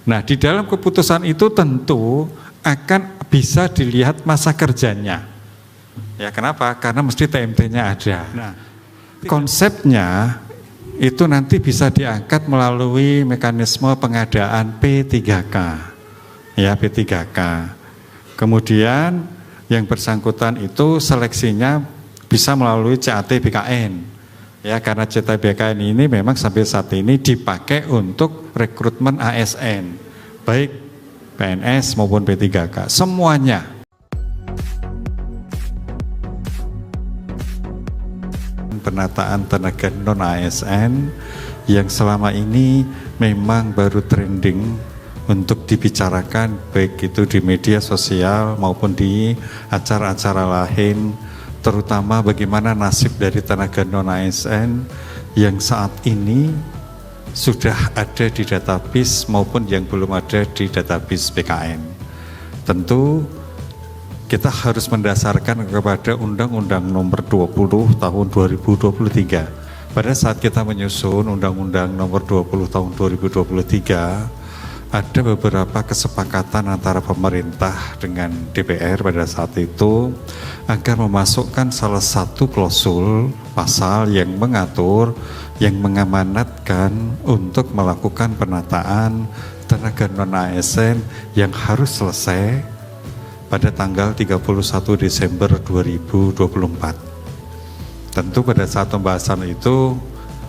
Nah, di dalam keputusan itu tentu akan bisa dilihat masa kerjanya. Ya, kenapa? Karena mesti TMT-nya ada. Nah, konsepnya itu nanti bisa diangkat melalui mekanisme pengadaan P3K. Ya, P3K. Kemudian yang bersangkutan itu seleksinya bisa melalui CAT BKN. Ya, karena CAT BKN ini memang sampai saat ini dipakai untuk rekrutmen ASN, baik PNS maupun P3K, semuanya. Penataan tenaga non ASN yang selama ini memang baru trending untuk dibicarakan, baik itu di media sosial maupun di acara-acara lain, terutama bagaimana nasib dari tenaga non ASN yang saat ini sudah ada di database maupun yang belum ada di database BKN. Tentu kita harus mendasarkan kepada Undang-Undang Nomor 20 Tahun 2023. Pada saat kita menyusun Undang-Undang Nomor 20 Tahun 2023, ada beberapa kesepakatan antara pemerintah dengan DPR pada saat itu agar memasukkan salah satu klausul pasal yang mengatur, yang mengamanatkan untuk melakukan penataan tenaga non ASN yang harus selesai pada tanggal 31 Desember 2024. Tentu pada saat pembahasan itu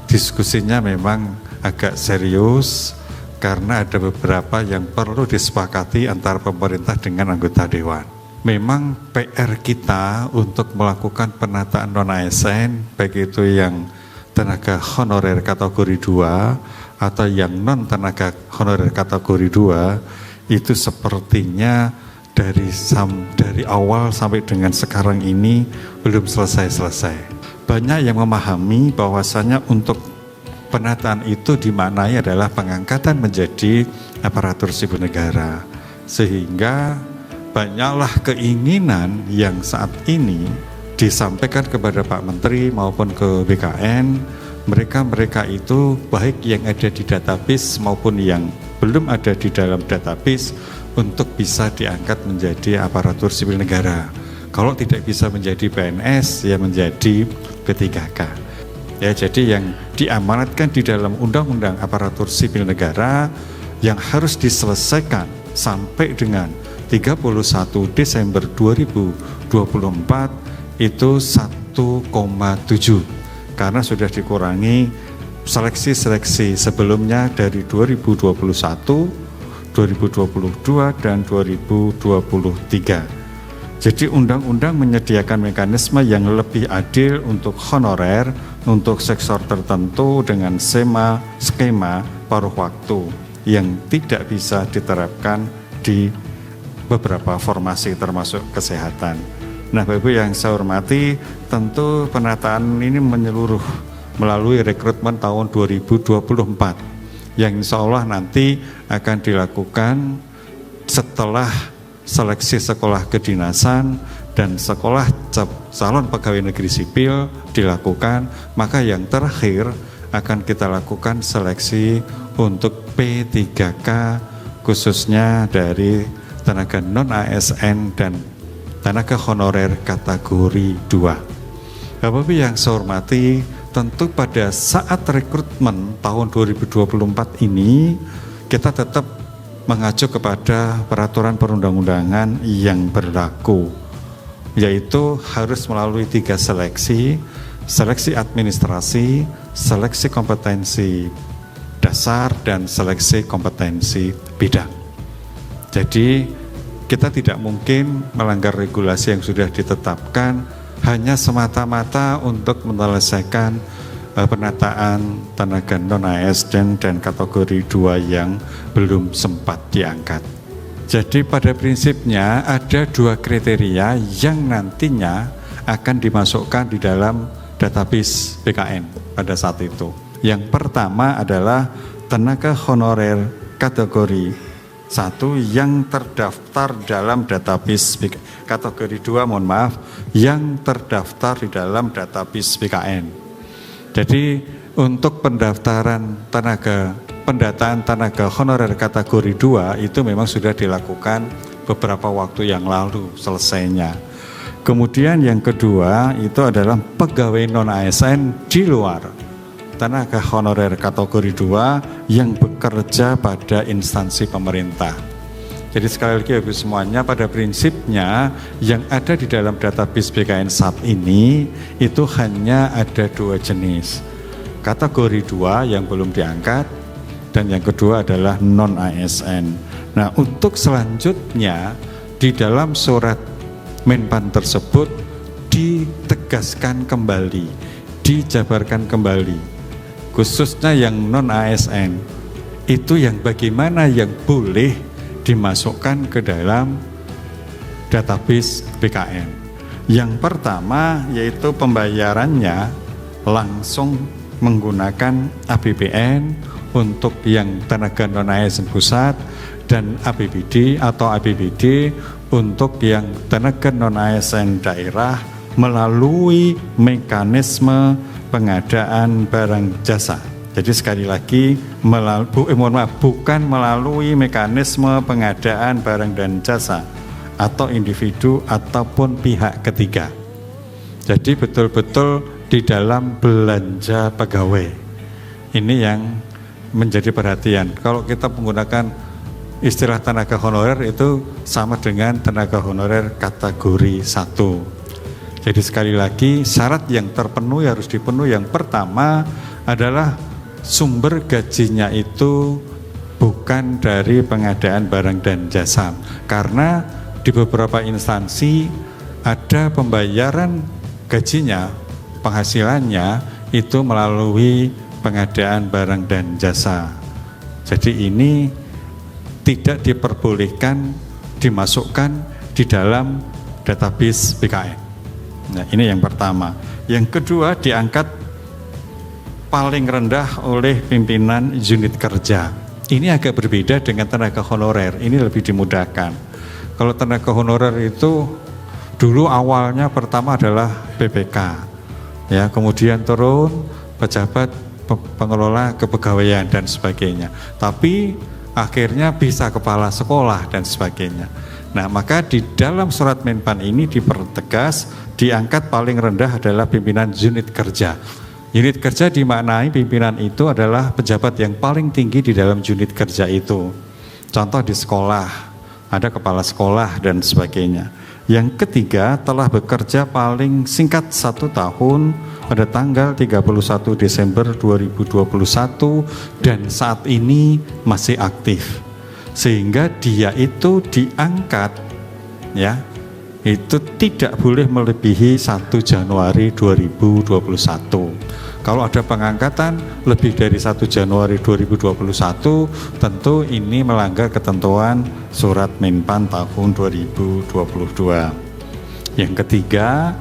diskusinya memang agak serius, karena ada beberapa yang perlu disepakati antara pemerintah dengan anggota dewan. Memang PR kita untuk melakukan penataan non-ASN, baik itu yang tenaga honorer kategori 2 atau yang non tenaga honorer kategori 2, itu sepertinya dari awal sampai dengan sekarang ini belum selesai-selesai. Banyak yang memahami bahwasanya untuk penataan itu dimaknai adalah pengangkatan menjadi aparatur sipil negara, sehingga banyaklah keinginan yang saat ini disampaikan kepada Pak Menteri maupun ke BKN. Mereka itu baik yang ada di database maupun yang belum ada di dalam database untuk bisa diangkat menjadi aparatur sipil negara. Kalau tidak bisa menjadi PNS, ya menjadi P3K. Ya, jadi yang diamanatkan di dalam Undang-Undang Aparatur Sipil Negara yang harus diselesaikan sampai dengan 31 Desember 2024 itu 1,7, karena sudah dikurangi seleksi-seleksi sebelumnya dari 2021, 2022, dan 2023. Jadi undang-undang menyediakan mekanisme yang lebih adil untuk honorer, untuk sektor tertentu dengan skema paruh waktu yang tidak bisa diterapkan di beberapa formasi termasuk kesehatan. Nah, Bapak Ibu yang saya hormati, tentu penataan ini menyeluruh melalui rekrutmen tahun 2024 yang insya Allah nanti akan dilakukan setelah seleksi sekolah kedinasan dan sekolah calon pegawai negeri sipil dilakukan, maka yang terakhir akan kita lakukan seleksi untuk P3K khususnya dari tenaga non ASN dan tenaga honorer kategori 2. Bapak-Ibu yang saya hormati, tentu pada saat rekrutmen tahun 2024 ini kita tetap mengacu kepada peraturan perundang-undangan yang berlaku, yaitu harus melalui 3 seleksi: seleksi administrasi, seleksi kompetensi dasar, dan seleksi kompetensi bidang. Jadi kita tidak mungkin melanggar regulasi yang sudah ditetapkan hanya semata-mata untuk menyelesaikan penataan tenaga non ASN dan kategori 2 yang belum sempat diangkat. Jadi pada prinsipnya ada 2 kriteria yang nantinya akan dimasukkan di dalam database BKN pada saat itu. Yang pertama adalah tenaga honorer kategori 1 yang terdaftar dalam database kategori 2, yang terdaftar di dalam database BKN. Jadi untuk pendaftaran tenaga pendataan tenaga honorer kategori 2 itu memang sudah dilakukan beberapa waktu yang lalu selesainya. Kemudian yang kedua itu adalah pegawai non-ASN di luar tenaga honorer kategori 2 yang bekerja pada instansi pemerintah. Jadi sekali lagi Ibu semuanya, pada prinsipnya yang ada di dalam database BKN SAP ini itu hanya ada 2 jenis. Kategori 2 yang belum diangkat dan yang kedua adalah non-ASN. Nah, untuk selanjutnya di dalam surat Menpan tersebut ditegaskan kembali, dijabarkan kembali, khususnya yang non-ASN itu yang bagaimana yang boleh dimasukkan ke dalam database BKN. Yang pertama yaitu pembayarannya langsung menggunakan APBN untuk yang tenaga non-ASN pusat dan APBD atau APBD untuk yang tenaga non-ASN daerah melalui mekanisme pengadaan barang jasa. Jadi sekali lagi bukan melalui mekanisme pengadaan barang dan jasa atau individu ataupun pihak ketiga. Jadi betul-betul di dalam belanja pegawai. Ini yang menjadi perhatian. Kalau kita menggunakan istilah tenaga honorer itu sama dengan tenaga honorer kategori 1. Jadi sekali lagi syarat yang terpenuhi harus dipenuhi. Yang pertama adalah sumber gajinya itu bukan dari pengadaan barang dan jasa. Karena di beberapa instansi ada pembayaran gajinya, penghasilannya itu melalui pengadaan barang dan jasa. Jadi ini tidak diperbolehkan dimasukkan di dalam database BKN. Nah, ini yang pertama. Yang kedua, diangkat paling rendah oleh pimpinan unit kerja. Ini agak berbeda dengan tenaga honorer. Ini lebih dimudahkan. Kalau tenaga honorer itu dulu awalnya pertama adalah PPK, ya, kemudian turun pejabat pengelola kepegawaian dan sebagainya. Tapi akhirnya bisa kepala sekolah dan sebagainya. Nah, maka di dalam surat Menpan ini dipertegas diangkat paling rendah adalah pimpinan unit kerja. Unit kerja dimaknai pimpinan itu adalah pejabat yang paling tinggi di dalam unit kerja itu. Contoh di sekolah, ada kepala sekolah dan sebagainya. Yang ketiga, telah bekerja paling singkat 1 tahun pada tanggal 31 Desember 2021 dan saat ini masih aktif. Sehingga dia itu diangkat, ya, itu tidak boleh melebihi 1 Januari 2021. Kalau ada pengangkatan lebih dari 1 Januari 2021, tentu ini melanggar ketentuan surat Menpan tahun 2022. Yang ketiga,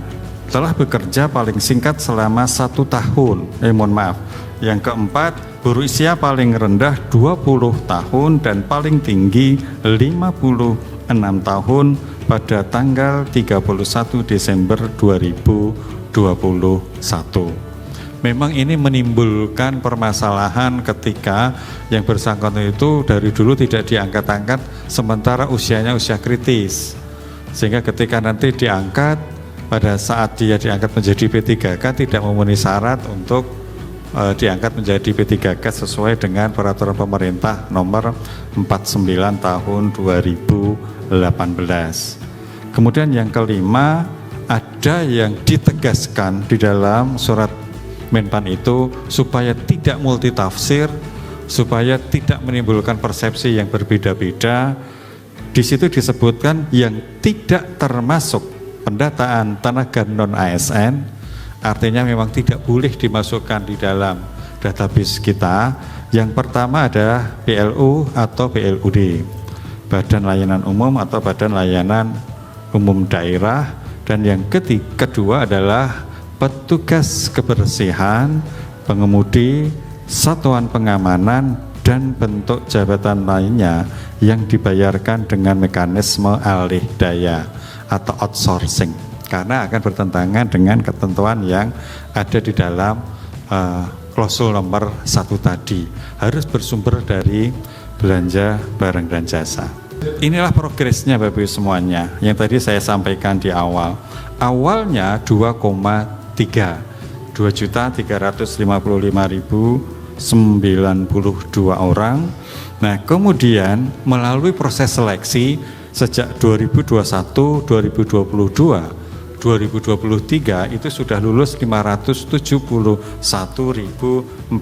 telah bekerja paling singkat selama 1 tahun. Yang keempat, berusia paling rendah 20 tahun dan paling tinggi 56 tahun pada tanggal 31 Desember 2021. Memang ini menimbulkan permasalahan ketika yang bersangkutan itu dari dulu tidak diangkat-angkat sementara usianya usia kritis. Sehingga ketika nanti diangkat, pada saat dia diangkat menjadi P3K tidak memenuhi syarat untuk diangkat menjadi P3K sesuai dengan peraturan pemerintah nomor 49 tahun 2018. Kemudian yang kelima, ada yang ditegaskan di dalam surat Menpan itu supaya tidak multitafsir, supaya tidak menimbulkan persepsi yang berbeda-beda. Di situ disebutkan yang tidak termasuk pendataan tenaga non-ASN, artinya memang tidak boleh dimasukkan di dalam database kita. Yang pertama adalah PLU atau PLUD, Badan Layanan Umum atau Badan Layanan Umum Daerah. Dan yang kedua adalah petugas kebersihan, pengemudi, satuan pengamanan, dan bentuk jabatan lainnya yang dibayarkan dengan mekanisme alih daya atau outsourcing, karena akan bertentangan dengan ketentuan yang ada di dalam klausul nomor 1 tadi, harus bersumber dari belanja barang dan jasa. Inilah progresnya Bapak Ibu semuanya yang tadi saya sampaikan di awal. Awalnya 2,355.092 orang. Nah, kemudian melalui proses seleksi sejak 2021, 2022, 2023 itu sudah lulus 571.427,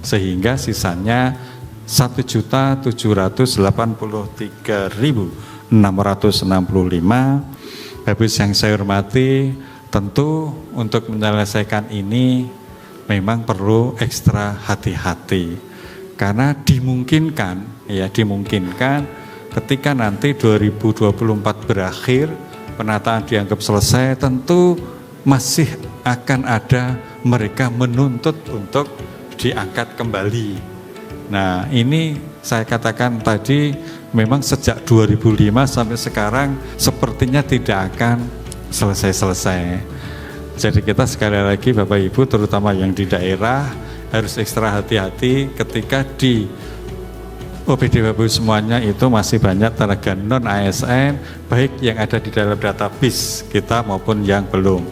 sehingga sisanya 1.783.665. Habis yang saya hormati, tentu untuk menyelesaikan ini memang perlu ekstra hati-hati, karena dimungkinkan ketika nanti 2024 berakhir, penataan dianggap selesai, tentu masih akan ada mereka menuntut untuk diangkat kembali. Nah, ini saya katakan tadi, memang sejak 2005 sampai sekarang sepertinya tidak akan selesai-selesai. Jadi kita sekali lagi Bapak Ibu, terutama yang di daerah, harus ekstra hati-hati ketika di OPD Bapak Ibu semuanya itu masih banyak tenaga non ASN, baik yang ada di dalam database kita maupun yang belum.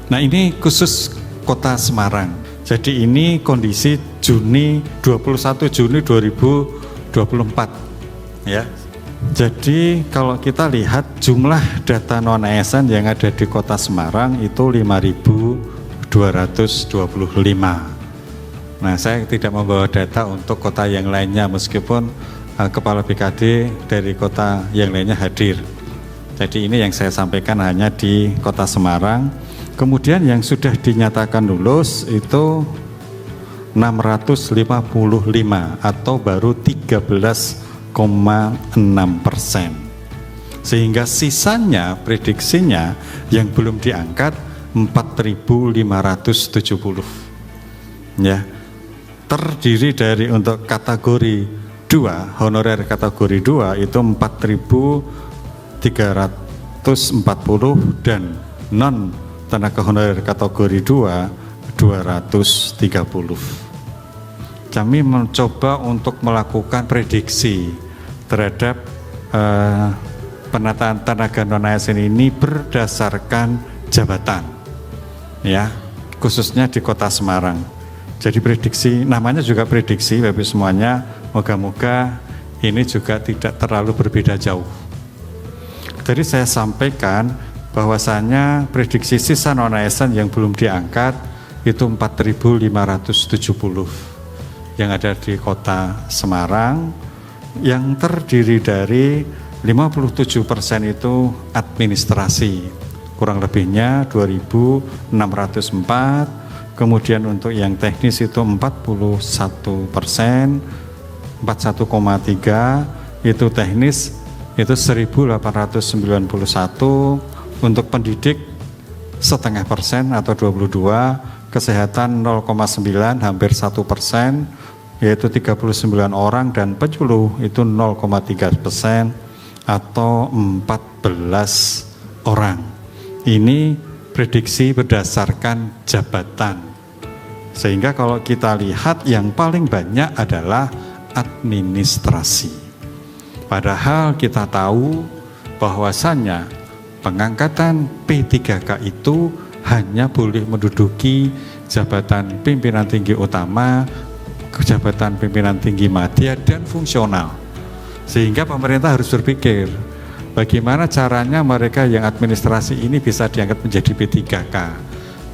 Nah, ini khusus Kota Semarang. Jadi ini kondisi 21 Juni 2024 ya. Jadi kalau kita lihat jumlah data non ASN yang ada di Kota Semarang itu 5.225. Nah, saya tidak membawa data untuk kota yang lainnya, meskipun Kepala BKD dari kota yang lainnya hadir. Jadi ini yang saya sampaikan hanya di Kota Semarang. Kemudian yang sudah dinyatakan lulus itu 655 atau baru 13,6%. Sehingga sisanya prediksinya yang belum diangkat 4.570. Ya. Terdiri dari untuk kategori 2, honorer kategori 2 itu 4.340 dan non tenaga honorer kategori 2 230. Kami mencoba untuk melakukan prediksi terhadap penataan tenaga non ASN ini berdasarkan jabatan, ya, khususnya di Kota Semarang. Jadi prediksi, namanya juga prediksi Bapak semuanya, moga-moga ini juga tidak terlalu berbeda jauh. Tadi saya sampaikan bahwasanya prediksi sisa non ASN yang belum diangkat itu 4.570 yang ada di Kota Semarang, yang terdiri dari 57% itu administrasi, kurang lebihnya 2.604. Kemudian untuk yang teknis itu 41%, 41,3 itu teknis, itu 1.891. Untuk pendidik 0,5% atau 22, kesehatan 0,9 hampir 1%, yaitu 39 orang, dan penyuluh itu 0,3% atau 14 orang. Ini prediksi berdasarkan jabatan. Sehingga kalau kita lihat yang paling banyak adalah administrasi. Padahal kita tahu bahwasannya pengangkatan P3K itu hanya boleh menduduki jabatan pimpinan tinggi utama, jabatan pimpinan tinggi madya, dan fungsional. Sehingga pemerintah harus berpikir bagaimana caranya mereka yang administrasi ini bisa diangkat menjadi P3K.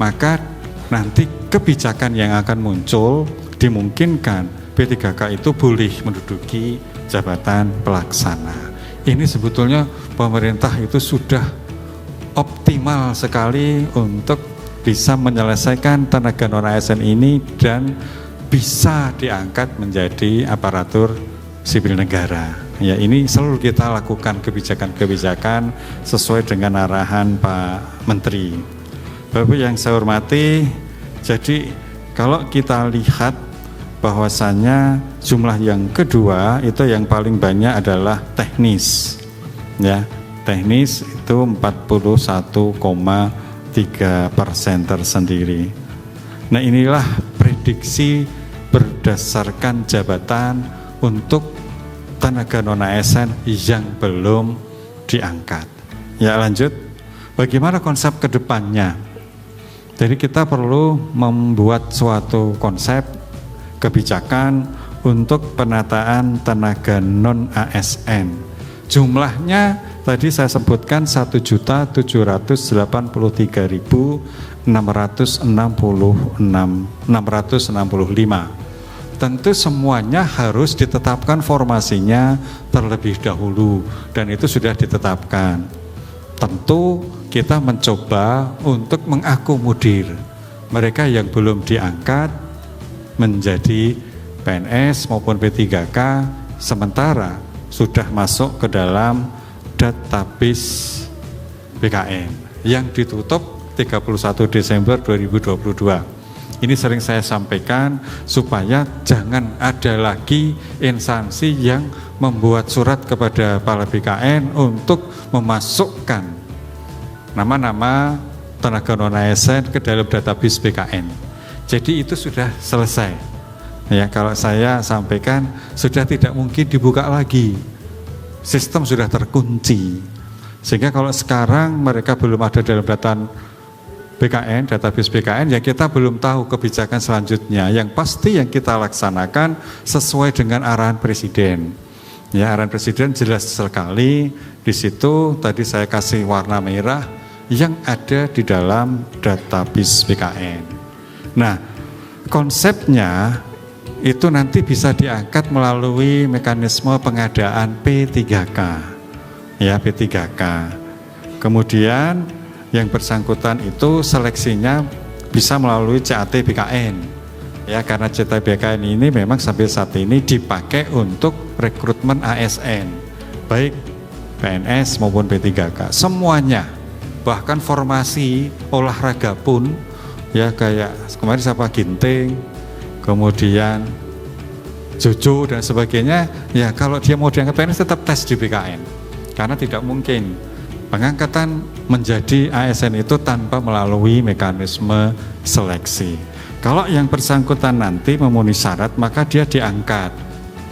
Maka nanti kebijakan yang akan muncul dimungkinkan P3K itu boleh menduduki jabatan pelaksana. Ini sebetulnya pemerintah itu sudah optimal sekali untuk bisa menyelesaikan tenaga non ASN ini dan bisa diangkat menjadi aparatur sipil negara. Ya, ini selalu kita lakukan kebijakan-kebijakan sesuai dengan arahan Pak Menteri. Bapak yang saya hormati, jadi kalau kita lihat bahwasannya jumlah yang kedua itu yang paling banyak adalah teknis. Ya, teknis itu 41,3% tersendiri. Nah, inilah prediksi berdasarkan jabatan untuk tenaga non-ASN yang belum diangkat. Ya, lanjut. Bagaimana konsep kedepannya? Jadi kita perlu membuat suatu konsep kebijakan untuk penataan tenaga non-ASN. Jumlahnya tadi saya sebutkan 1.783.665. Tentu semuanya harus ditetapkan formasinya terlebih dahulu, dan itu sudah ditetapkan. Tentu kita mencoba untuk mengakomodir mereka yang belum diangkat menjadi PNS maupun P3K, sementara sudah masuk ke dalam database BKN yang ditutup 31 Desember 2022. Ini sering saya sampaikan supaya jangan ada lagi instansi yang membuat surat kepada kepala BKN untuk memasukkan nama-nama tenaga non-ASN ke dalam database BKN. Jadi itu sudah selesai. Ya, kalau saya sampaikan sudah tidak mungkin dibuka lagi. Sistem sudah terkunci. Sehingga kalau sekarang mereka belum ada dalam data BKN, database BKN, ya kita belum tahu kebijakan selanjutnya. Yang pasti yang kita laksanakan sesuai dengan arahan Presiden. Ya, arahan Presiden jelas sekali di situ. Tadi saya kasih warna merah yang ada di dalam database BKN. Nah, konsepnya itu nanti bisa diangkat melalui mekanisme pengadaan P3K. Ya, P3K. Kemudian yang bersangkutan itu seleksinya bisa melalui CAT BKN. Ya, karena CAT BKN ini memang sampai saat ini dipakai untuk rekrutmen ASN, baik PNS maupun P3K, semuanya. Bahkan formasi olahraga pun, ya kayak kemarin siapa Ginting, kemudian Jojo dan sebagainya, ya kalau dia mau diangkat PNS tetap tes di BKN, karena tidak mungkin pengangkatan menjadi ASN itu tanpa melalui mekanisme seleksi. Kalau yang bersangkutan nanti memenuhi syarat, maka dia diangkat.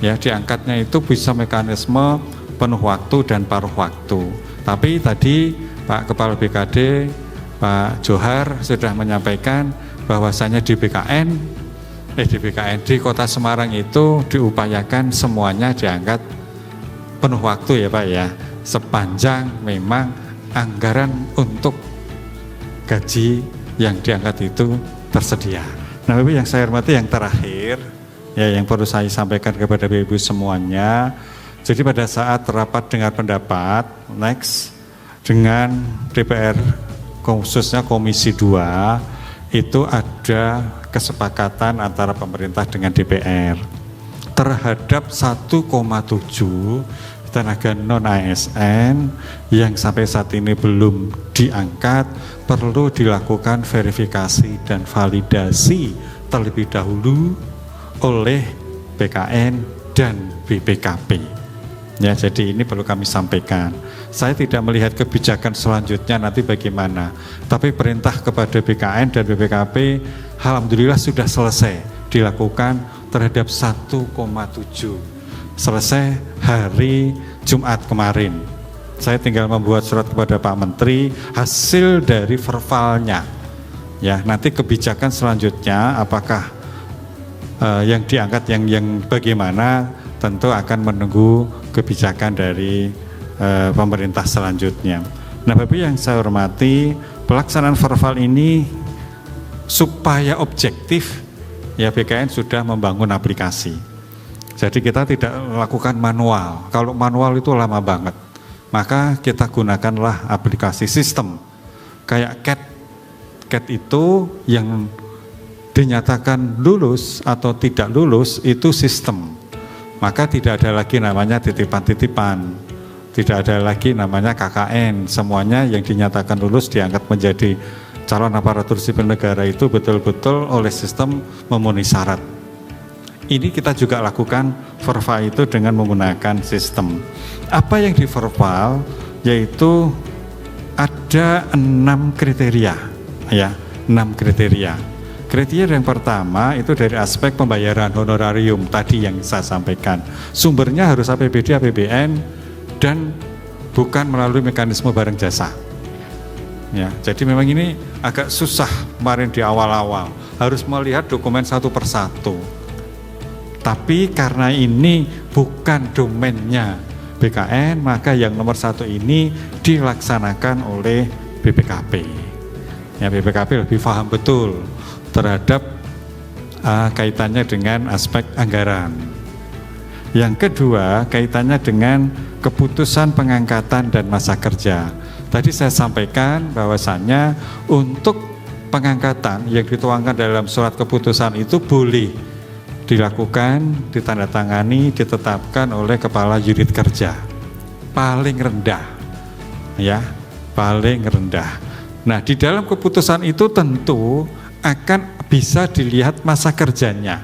Ya, diangkatnya itu bisa mekanisme penuh waktu dan paruh waktu. Tapi tadi Pak Kepala BKD, Pak Johar sudah menyampaikan bahwasanya di BKN, di Kota Semarang itu diupayakan semuanya diangkat penuh waktu ya Pak ya, sepanjang memang anggaran untuk gaji yang diangkat itu tersedia. Nah, Bapak yang saya hormati, yang terakhir ya yang perlu saya sampaikan kepada Bapak Ibu semuanya. Jadi pada saat rapat dengar pendapat next dengan DPR khususnya Komisi 2 itu ada kesepakatan antara pemerintah dengan DPR terhadap 1,7 tenaga non-ASN yang sampai saat ini belum diangkat, perlu dilakukan verifikasi dan validasi terlebih dahulu oleh BKN dan BPKP. Ya, jadi ini perlu kami sampaikan. Saya tidak melihat kebijakan selanjutnya nanti bagaimana, tapi perintah kepada BKN dan BPKP alhamdulillah sudah selesai dilakukan terhadap 1,7. Selesai hari Jumat kemarin. Saya tinggal membuat surat kepada Pak Menteri hasil dari verbalnya. Ya, nanti kebijakan selanjutnya apakah yang diangkat yang bagaimana, tentu akan menunggu kebijakan dari pemerintah selanjutnya. Nah, Bapak yang saya hormati, pelaksanaan verbal ini supaya objektif, ya BKN sudah membangun aplikasi. Jadi kita tidak melakukan manual. Kalau manual itu lama banget. Maka kita gunakanlah aplikasi sistem. Kayak CAT. CAT itu yang dinyatakan lulus atau tidak lulus itu sistem. Maka tidak ada lagi namanya titipan-titipan. Tidak ada lagi namanya KKN. Semuanya yang dinyatakan lulus diangkat menjadi calon aparatur sipil negara itu betul-betul oleh sistem memenuhi syarat. Ini kita juga lakukan verbal itu dengan menggunakan sistem. Apa yang di verbal? Yaitu ada 6 kriteria, ya, 6 kriteria. Kriteria yang pertama itu dari aspek pembayaran honorarium tadi yang saya sampaikan. Sumbernya harus APBD, APBN, dan bukan melalui mekanisme barang jasa. Ya, jadi memang ini agak susah kemarin di awal-awal, harus melihat dokumen satu persatu. Tapi karena ini bukan domainnya BKN, maka yang nomor satu ini dilaksanakan oleh BPKP. Ya, BPKP lebih paham betul terhadap kaitannya dengan aspek anggaran. Yang kedua, kaitannya dengan keputusan pengangkatan dan masa kerja. Tadi saya sampaikan bahwasannya untuk pengangkatan yang dituangkan dalam surat keputusan itu boleh dilakukan, ditandatangani, ditetapkan oleh kepala unit kerja paling rendah, ya, paling rendah. Nah, di dalam keputusan itu tentu akan bisa dilihat masa kerjanya.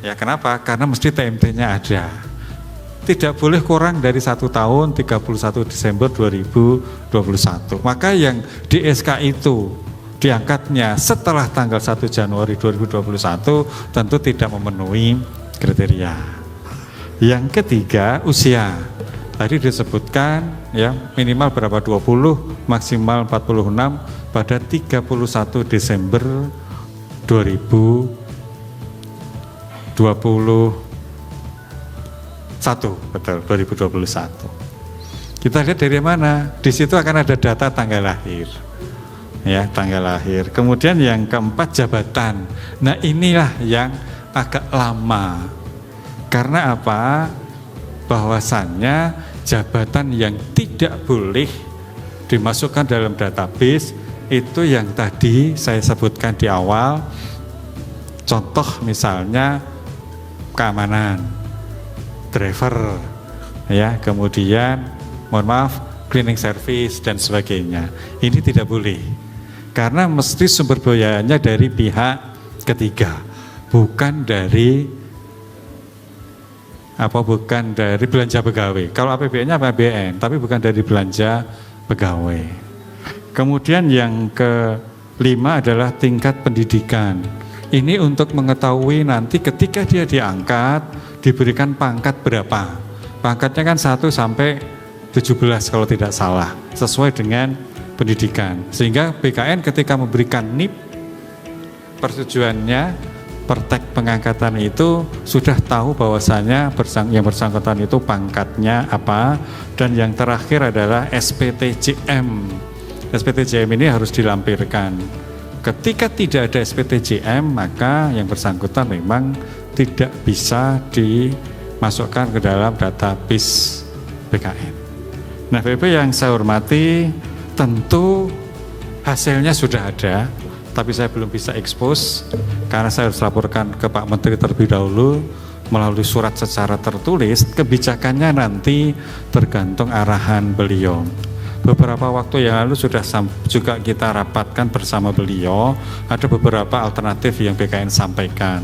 Ya, kenapa? Karena mesti TMT-nya ada. Tidak boleh kurang dari 1 tahun 31 Desember 2021. Maka yang di SK itu diangkatnya setelah tanggal 1 Januari 2021 tentu tidak memenuhi kriteria. Yang ketiga, usia. Tadi disebutkan ya minimal berapa 20, maksimal 46 pada 31 Desember 2021, betul, 2021. Kita lihat dari mana? Di situ akan ada data tanggal lahir. Ya, tanggal lahir. Kemudian yang keempat, jabatan. Nah, inilah yang agak lama. Karena apa? Bahwasannya jabatan yang tidak boleh dimasukkan dalam database itu yang tadi saya sebutkan di awal. Contoh misalnya keamanan, driver, ya, kemudian mohon maaf, cleaning service dan sebagainya. Ini tidak boleh. Karena mesti sumber biayanya dari pihak ketiga, bukan dari belanja pegawai. Kalau APBN-nya APBN, tapi bukan dari belanja pegawai. Kemudian yang kelima adalah tingkat pendidikan. Ini untuk mengetahui nanti ketika dia diangkat, diberikan pangkat berapa. Pangkatnya kan 1 sampai 17 kalau tidak salah, sesuai dengan pendidikan. Sehingga BKN ketika memberikan NIP, persetujuannya, pertek pengangkatan itu sudah tahu bahwasanya yang bersangkutan itu pangkatnya apa. Dan yang terakhir adalah SPTJM. SPTJM ini harus dilampirkan. Ketika tidak ada SPTJM, maka yang bersangkutan memang tidak bisa dimasukkan ke dalam database BKN. Nah, BP yang saya hormati, tentu hasilnya sudah ada, tapi saya belum bisa expose karena saya harus laporkan ke Pak Menteri terlebih dahulu melalui surat secara tertulis. Kebijakannya nanti tergantung arahan beliau. Beberapa waktu yang lalu sudah juga kita rapatkan bersama beliau, ada beberapa alternatif yang BKN sampaikan.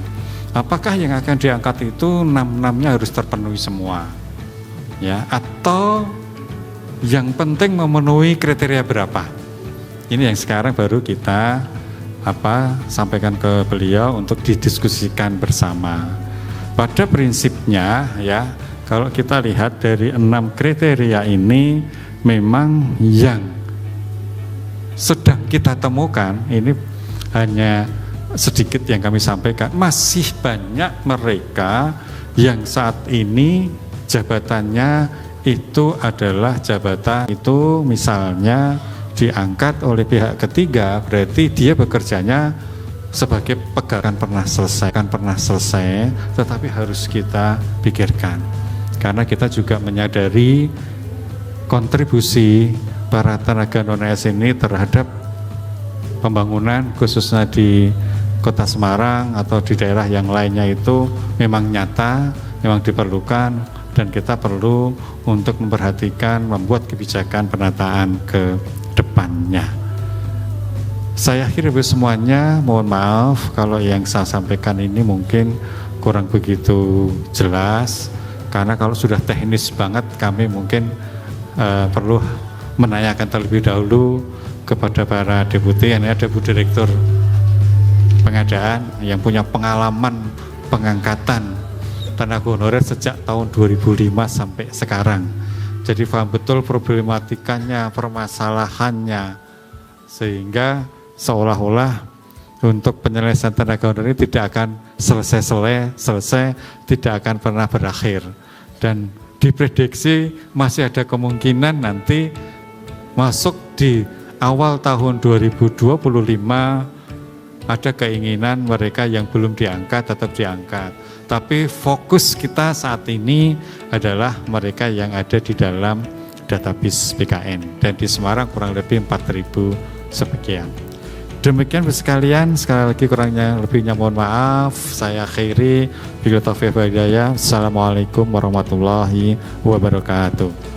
Apakah yang akan diangkat itu 6-6-nya harus terpenuhi semua, ya, atau yang penting memenuhi kriteria berapa? Ini yang sekarang baru kita sampaikan ke beliau untuk didiskusikan bersama. Pada prinsipnya ya, kalau kita lihat dari 6 kriteria ini, memang yang sedang kita temukan ini hanya sedikit yang kami sampaikan. Masih banyak mereka yang saat ini jabatannya itu adalah jabatan itu misalnya diangkat oleh pihak ketiga, berarti dia bekerjanya sebagai pegawai pernah selesai, tetapi harus kita pikirkan. Karena kita juga menyadari kontribusi para tenaga non-ASN ini terhadap pembangunan khususnya di Kota Semarang atau di daerah yang lainnya itu memang nyata, memang diperlukan. Dan kita perlu untuk memperhatikan, membuat kebijakan penataan ke depannya. Saya akhiri semuanya, mohon maaf kalau yang saya sampaikan ini mungkin kurang begitu jelas, karena kalau sudah teknis banget kami mungkin perlu menanyakan terlebih dahulu kepada para deputi. Ini ada Bu Direktur pengadaan yang punya pengalaman pengangkatan tenaga honorer sejak tahun 2005 sampai sekarang. Jadi paham betul problematikanya, permasalahannya, sehingga seolah-olah untuk penyelesaian tenaga honorer ini tidak akan selesai, tidak akan pernah berakhir. Dan diprediksi masih ada kemungkinan nanti masuk di awal tahun 2025 ada keinginan mereka yang belum diangkat tetap diangkat. Tapi fokus kita saat ini adalah mereka yang ada di dalam database BKN. Dan di Semarang kurang lebih 4.000 sekian. Demikian sekalian, sekali lagi kurangnya lebihnya mohon maaf. Saya Khairi, Assalamualaikum warahmatullahi wabarakatuh.